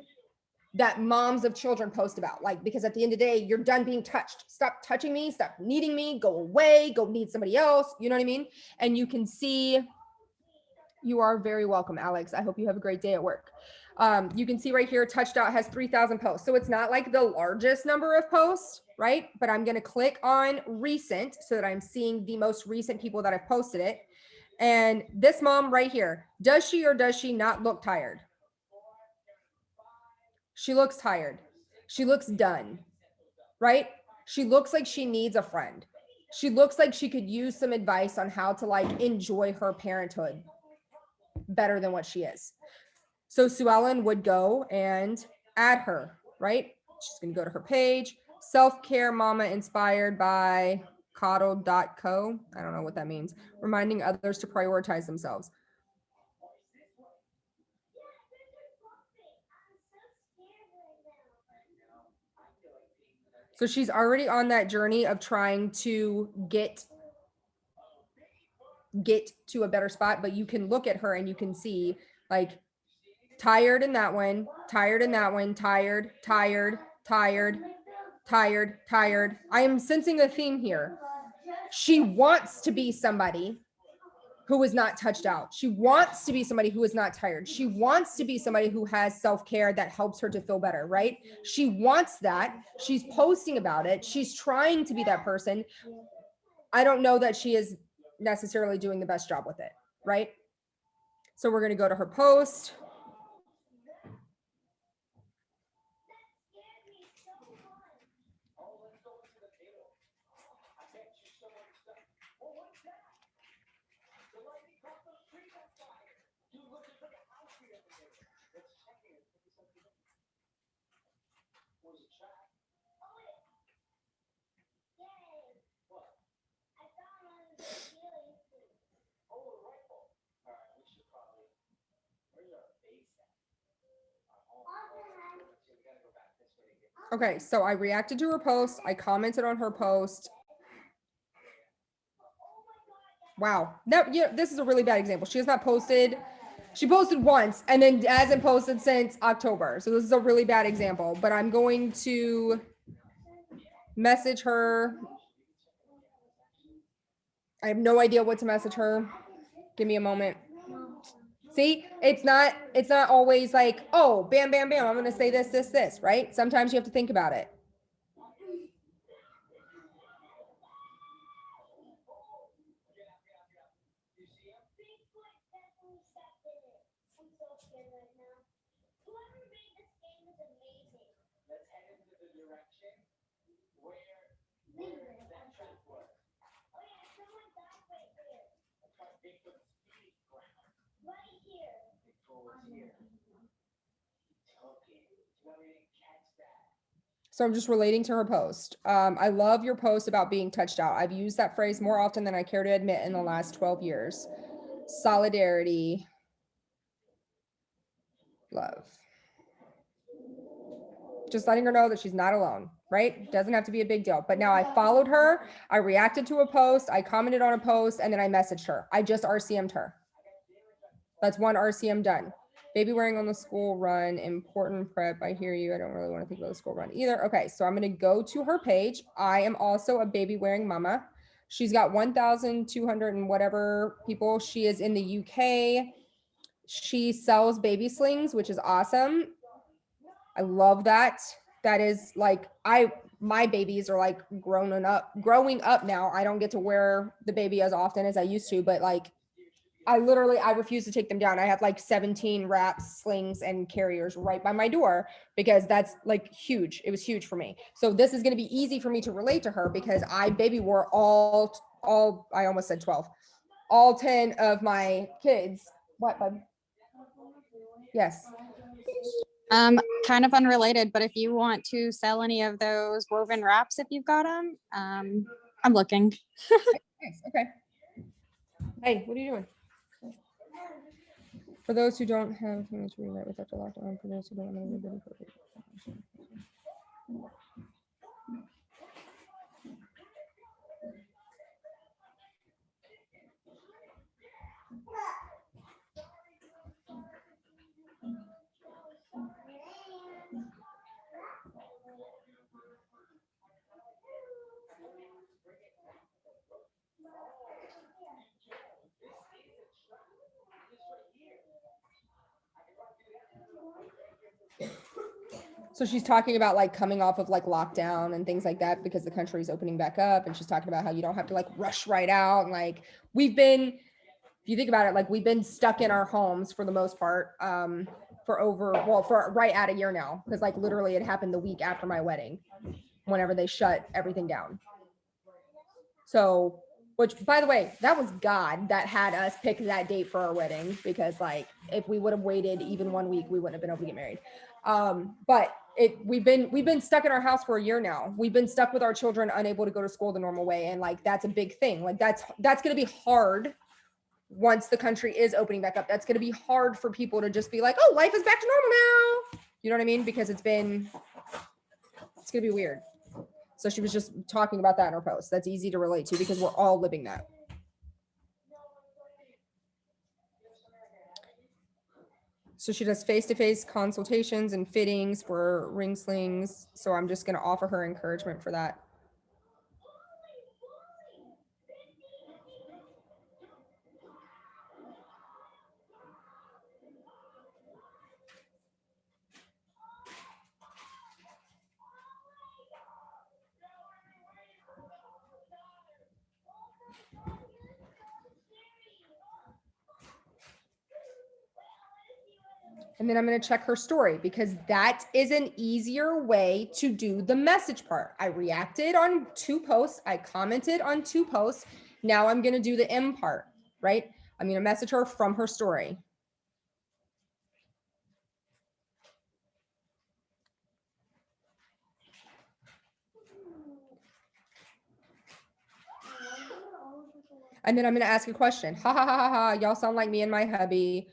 that moms of children post about. Like, because at the end of the day, you're done being touched. Stop touching me. Stop needing me. Go away. Go need somebody else. You know what I mean? And you can see, you are very welcome, Alex. I hope you have a great day at work. You can see right here, touched out has 3,000 posts. So it's not like the largest number of posts, right? But I'm going to click on recent so that I'm seeing the most recent people that have posted it. And this mom right here, does she or does she not look tired? She looks tired. She looks done, right? She looks like she needs a friend. She looks like she could use some advice on how to like enjoy her parenthood better than what she is. So Sue Ellen would go and add her, right? She's going to go to her page, self-care mama inspired by coddled.co. I don't know what that means. Reminding others to prioritize themselves. So she's already on that journey of trying to get to a better spot, but you can look at her and you can see like tired in that one, tired in that one, tired, tired, tired, tired, tired. I am sensing a theme here. She wants to be somebody who is not touched out. She wants to be somebody who is not tired. She wants to be somebody who has self-care that helps her to feel better, right? She wants that. She's posting about it. She's trying to be that person. I don't know that she is necessarily doing the best job with it, right? So we're going to go to her post. Okay, so I reacted to her post. I commented on her post. Wow. That, yeah, this is a really bad example. She has not posted. She posted once and then hasn't posted since October. So this is a really bad example, but I'm going to message her. I have no idea what to message her. Give me a moment. See, it's not always like, oh, bam, bam, bam. I'm going to say this, right? Sometimes you have to think about it. So I'm just relating to her post. I love your post about being touched out. I've used that phrase more often than I care to admit in the last 12 years. Solidarity, love. Just letting her know that she's not alone, right? Doesn't have to be a big deal. But now I followed her. I reacted to a post. I commented on a post and then I messaged her. I just RCM'd her. That's one RCM done. Baby wearing on the school run, important prep. I hear you. I don't really want to think about the school run either. Okay, so I'm going to go to her page. I am also a baby wearing mama. She's got 1,200 and whatever people. She is in the UK. She sells baby slings, which is awesome. I love that. That is like, my babies are like growing up now. I don't get to wear the baby as often as I used to, but like, I refuse to take them down. I have like 17 wraps, slings, and carriers right by my door because that's like huge. It was huge for me. So this is going to be easy for me to relate to her because I baby wore all, I almost said 12, all 10 of my kids. What, bud? Yes. Kind of unrelated, but if you want to sell any of those woven wraps, if you've got them, I'm looking. Nice. Okay. Hey, what are you doing? For those who don't have to rewrite with after lockdown, for those who don't have any ability for So she's talking about like coming off of like lockdown and things like that because the country's opening back up. And she's talking about how you don't have to like rush right out. And like we've been, if you think about it, like we've been stuck in our homes for the most part for right at a year now. Because like literally it happened the week after my wedding, whenever they shut everything down. So, which by the way, that was God that had us pick that date for our wedding because like if we would have waited even 1 week, we wouldn't have been able to get married. But we've been stuck in our house for a year now. We've been stuck with our children, unable to go to school the normal way. And like, that's a big thing. Like that's going to be hard once the country is opening back up. That's going to be hard for people to just be like, oh, life is back to normal now. You know what I mean? Because it's going to be weird. So she was just talking about that in her post. That's easy to relate to because we're all living that. So she does face-to-face consultations and fittings for ring slings. So I'm just going to offer her encouragement for that. And then I'm going to check her story because that is an easier way to do the message part. I reacted on 2 posts. I commented on 2 posts. Now I'm going to do the M part, right? I'm going to message her from her story. And then I'm going to ask a question. Ha ha ha ha ha. Y'all sound like me and my hubby.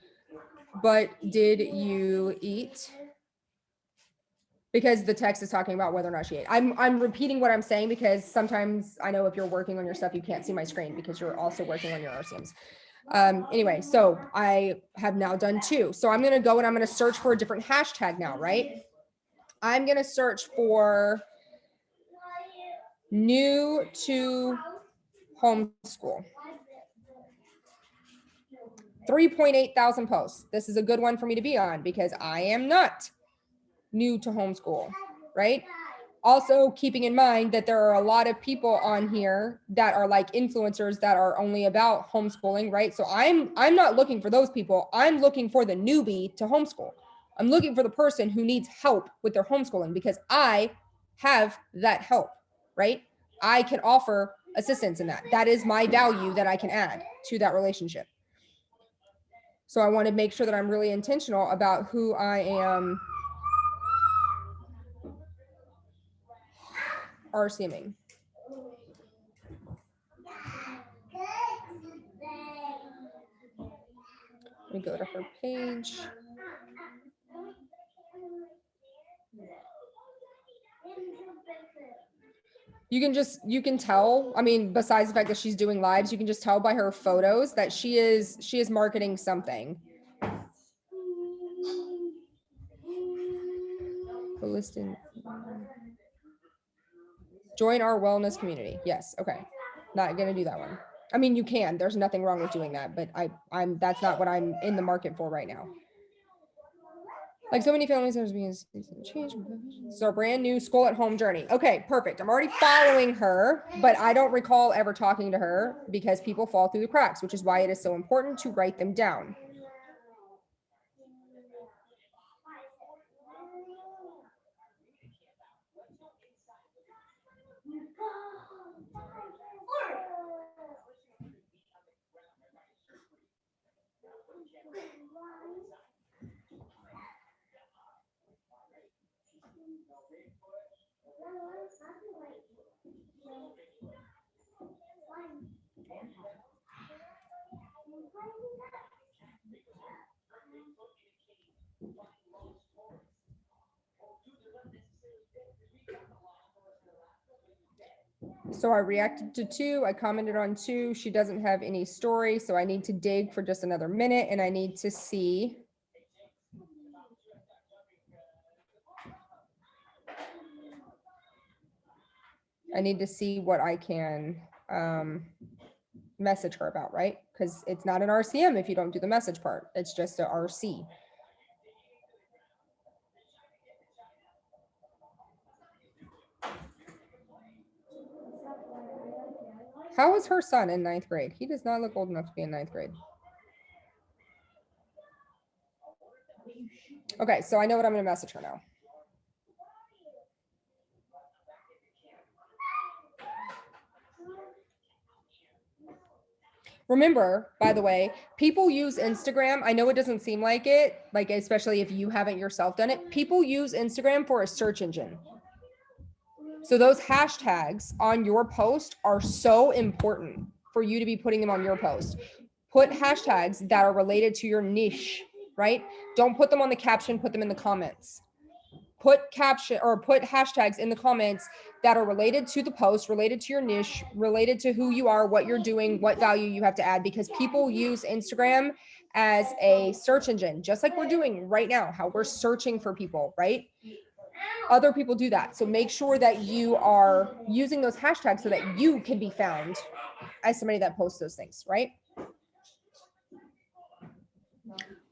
But did you eat? Because the text is talking about whether or not she ate. I'm repeating what I'm saying because sometimes I know if you're working on your stuff, you can't see my screen because you're also working on your RCMs. Anyway, so I have now done 2. So I'm going to go and I'm going to search for a different hashtag now, right? I'm going to search for new to homeschool. 3.8 thousand posts. This is a good one for me to be on because I am not new to homeschool, right? Also keeping in mind that there are a lot of people on here that are like influencers that are only about homeschooling, right? So I'm not looking for those people. I'm looking for the newbie to homeschool. I'm looking for the person who needs help with their homeschooling because I have that help, right? I can offer assistance in that. That is my value that I can add to that relationship. So I want to make sure that I'm really intentional about who I am RCMing. Let me go to her page. You can tell, I mean, besides the fact that she's doing lives, you can just tell by her photos that she is marketing something. Holistic. Join our wellness community. Yes. Okay. Not gonna do that one. I mean, you can. There's nothing wrong with doing that, but that's not what I'm in the market for right now. Like so many families, there's being change. It's our brand new school at home journey. Okay, perfect. I'm already following her, but I don't recall ever talking to her because people fall through the cracks, which is why it is so important to write them down. So I reacted to 2, I commented on 2. She doesn't have any story, so I need to dig for just another minute and I need to see. I need to see what I can message her about, right? Because it's not an RCM if you don't do the message part. It's just a RC. How is her son in 9th grade? He does not look old enough to be in 9th grade. Okay, so I know what I'm going to message her now. Remember, by the way, people use Instagram. I know it doesn't seem like it, like especially if you haven't yourself done it. People use Instagram for a search engine. So those hashtags on your post are so important for you to be putting them on your post. Put hashtags that are related to your niche, right? Don't put them on the caption, put them in the comments. Put caption or put hashtags in the comments that are related to the post, related to your niche, related to who you are, what you're doing, what value you have to add, because people use Instagram as a search engine, just like we're doing right now, how we're searching for people, right? Other people do that. So make sure that you are using those hashtags so that you can be found as somebody that posts those things, right?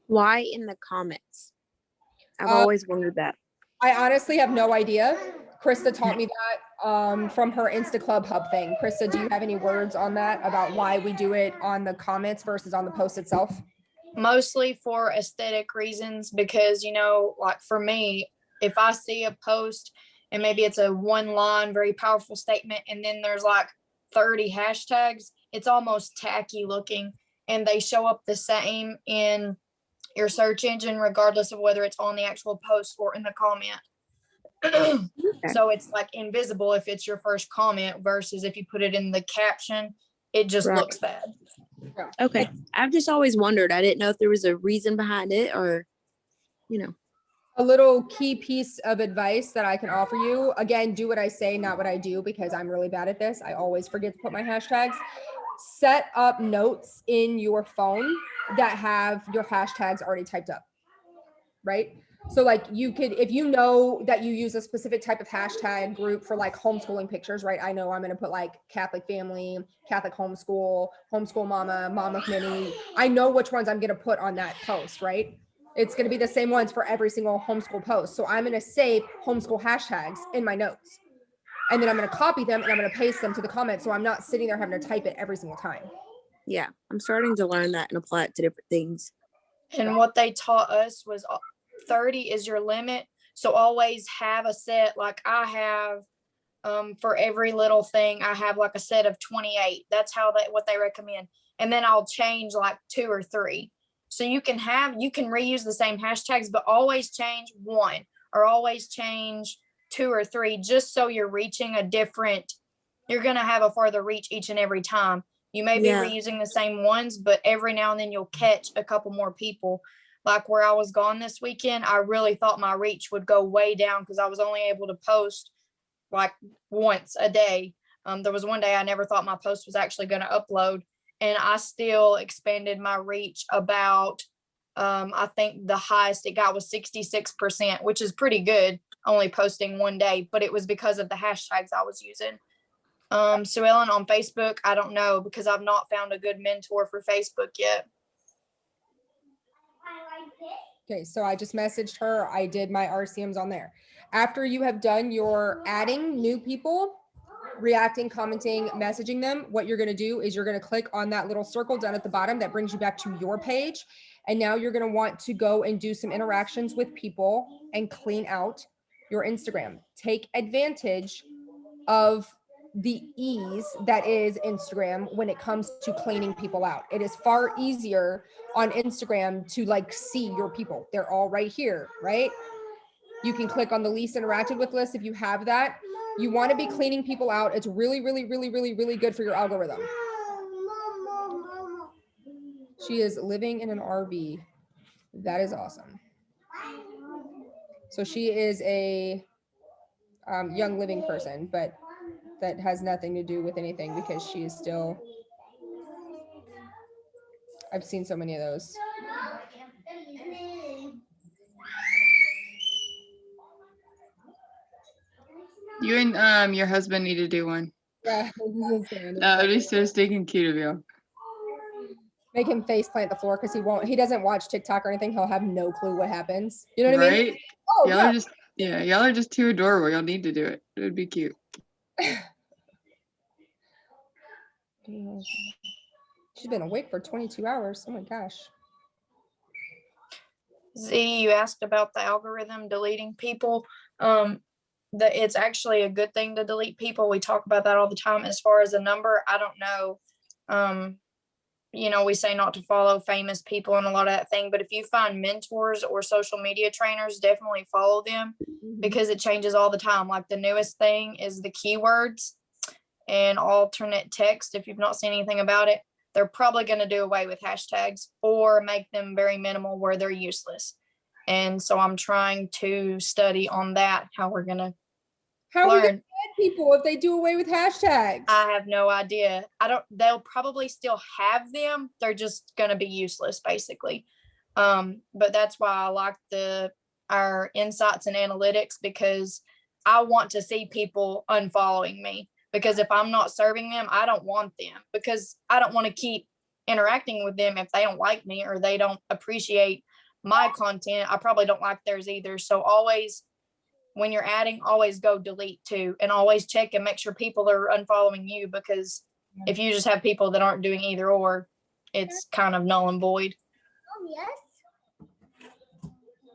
Why in the comments? I've always wondered that. I honestly have no idea. Krista taught me that from her Insta Club Hub thing. Krista, do you have any words on that about why we do it on the comments versus on the post itself? mostly for aesthetic reasons, because, you know, like for me, if I see a post and maybe it's a one line, very powerful statement, and then there's like 30 hashtags, it's almost tacky looking, and they show up the same in your search engine, regardless of whether it's on the actual post or in the comment. So it's like invisible if it's your first comment versus if you put it in the caption, it just Right. looks bad. Okay. I've just always wondered. I didn't know if there was a reason behind it or, you know. A little key piece of advice that I can offer you. Again, do what I say, not what I do, because I'm really bad at this. I always forget to put my hashtags. Set up notes in your phone that have your hashtags already typed up, right? So like you could, if you know that you use a specific type of hashtag group for like homeschooling pictures, right? I know I'm going to put like Catholic family, Catholic homeschool, homeschool mama, mom of many. I know which ones I'm going to put on that post, right? It's going to be the same ones for every single homeschool post. So I'm going to save homeschool hashtags in my notes. And then I'm going to copy them and I'm going to paste them to the comments. So I'm not sitting there having to type it every single time. Yeah. I'm starting to learn that and apply it to different things. And what they taught us was 30 is your limit. So always have a set, like I have for every little thing, I have like a set of 28. That's what they recommend. And then I'll change like 2 or 3. So you can reuse the same hashtags, but always change 1 or always change 2 or 3, just so you're reaching you're going to have a farther reach each and every time. You may be reusing the same ones, but every now and then you'll catch a couple more people. Like where I was gone this weekend, I really thought my reach would go way down because I was only able to post like once a day. There was one day I never thought my post was actually going to upload, and I still expanded my reach about, I think the highest it got was 66%, which is pretty good, only posting one day, but it was because of the hashtags I was using. So Ellen, on Facebook, I don't know, because I've not found a good mentor for Facebook yet. Okay, so I just messaged her. I did my RCMs on there. After you have done your adding new people, reacting, commenting, messaging them, what you're going to do is you're going to click on that little circle down at the bottom that brings you back to your page. And now you're going to want to go and do some interactions with people and clean out your Instagram. Take advantage of the ease that is Instagram when it comes to cleaning people out. It is far easier on Instagram to like see your people. They're all right here, right? You can click on the least interacted with list if you have that. You want to be cleaning people out. It's really, really, really, really, really good for your algorithm. She is living in an RV. That is awesome. So she is a young living person, but that has nothing to do with anything because she is still, I've seen so many of those. You and your husband need to do one. Yeah, That would be so stinking cute of you. make him face plant the floor because he doesn't watch TikTok or anything. He'll have no clue what happens. You know what I mean? Right? Oh, Y'all yeah. y'all are just too adorable. Y'all need to do it. It would be cute. She's been awake for 22 hours. Oh my gosh. Z, you asked about the algorithm deleting people. It's actually a good thing to delete people. We talk about that all the time. As far as a number, I don't know. You know, we say not to follow famous people and a lot of that thing, but if you find mentors or social media trainers, definitely follow them because it changes all the time. Like the newest thing is the keywords and alternate text. If you've not seen anything about it, they're probably going to do away with hashtags or make them very minimal where they're useless. And so I'm trying to study on that, how we're going to How are we learn. gonna get people if they do away with hashtags? I have no idea. They'll probably still have them. They're just going to be useless basically. But that's why I like our insights and analytics, because I want to see people unfollowing me, because if I'm not serving them, I don't want them, because I don't want to keep interacting with them if they don't like me or they don't appreciate my content. I probably don't like theirs either. So always, when you're adding, always go delete too, and always check and make sure people are unfollowing you, because if you just have people that aren't doing either or, it's kind of null and void. Yes.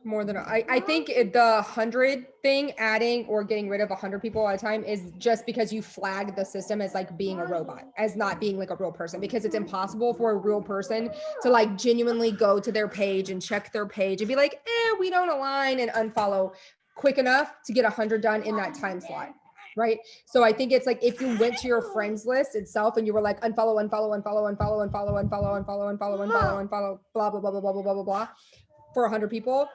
More than I think the 100 thing, adding or getting rid of 100 people at a time, is just because you flag the system as like being a robot, as not being like a real person, because it's impossible for a real person to like genuinely go to their page and check their page and be like, we don't align, and unfollow quick enough to get 100 done in that time slot. Right. So I think it's like if you went to your friends list itself and you were like unfollow, blah, blah, blah, blah, blah, blah, blah, blah, blah, for 100 people,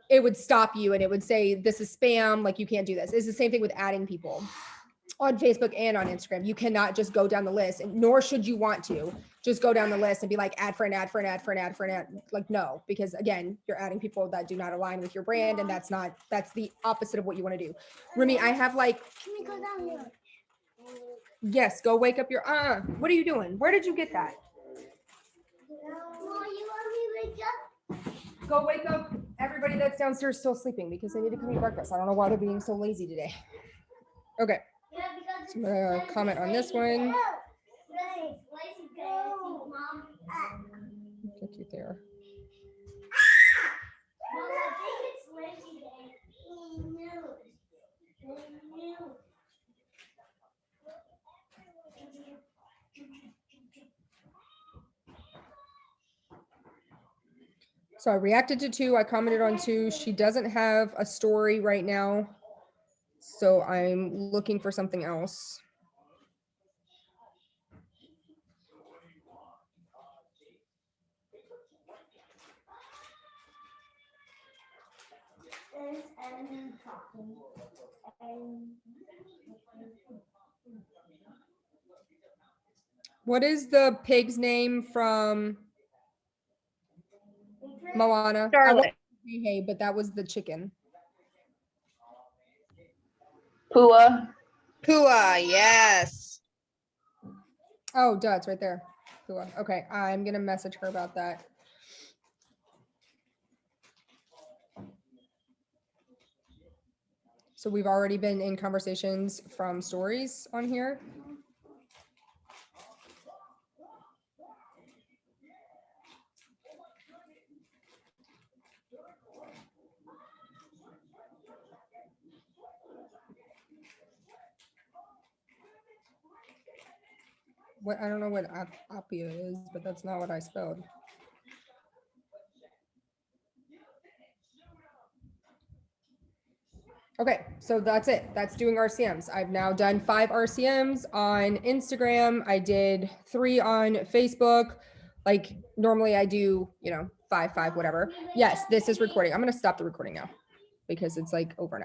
it would stop you and it would say, this is spam. Like you can't do this. It's the same thing with adding people on Facebook and on Instagram. You cannot just go down the list, and nor should you want to just go down the list and be like add for an ad for an ad for an ad for an ad. Like, no, because again, you're adding people that do not align with your brand. And that's the opposite of what you want to do. Rumi, I have like, Can we go down there? yes, go wake up your, what are you doing? Where did you get that? Mom, you want me to wake up? Go wake up everybody that's downstairs still sleeping, because they need to come eat breakfast. I don't know why they're being so lazy today. Okay. Yeah, because So I'm gonna comment on this one. Click you there. So I reacted to 2, I commented on 2. She doesn't have a story right now, so I'm looking for something else. What is the pig's name from Moana? Charlotte. Hey, but that was the chicken. Pua. Pua, yes. Oh, duh, it's right there. Cool. Okay, I'm gonna message her about that. So we've already been in conversations from stories on here. What, I don't know what Appia is, but that's not what I spelled. Okay, so that's it. That's doing RCMs. I've now done 5 RCMs on Instagram. I did 3 on Facebook. Like normally I do, 5, whatever. Yes, this is recording. I'm gonna stop the recording now because it's like over an hour.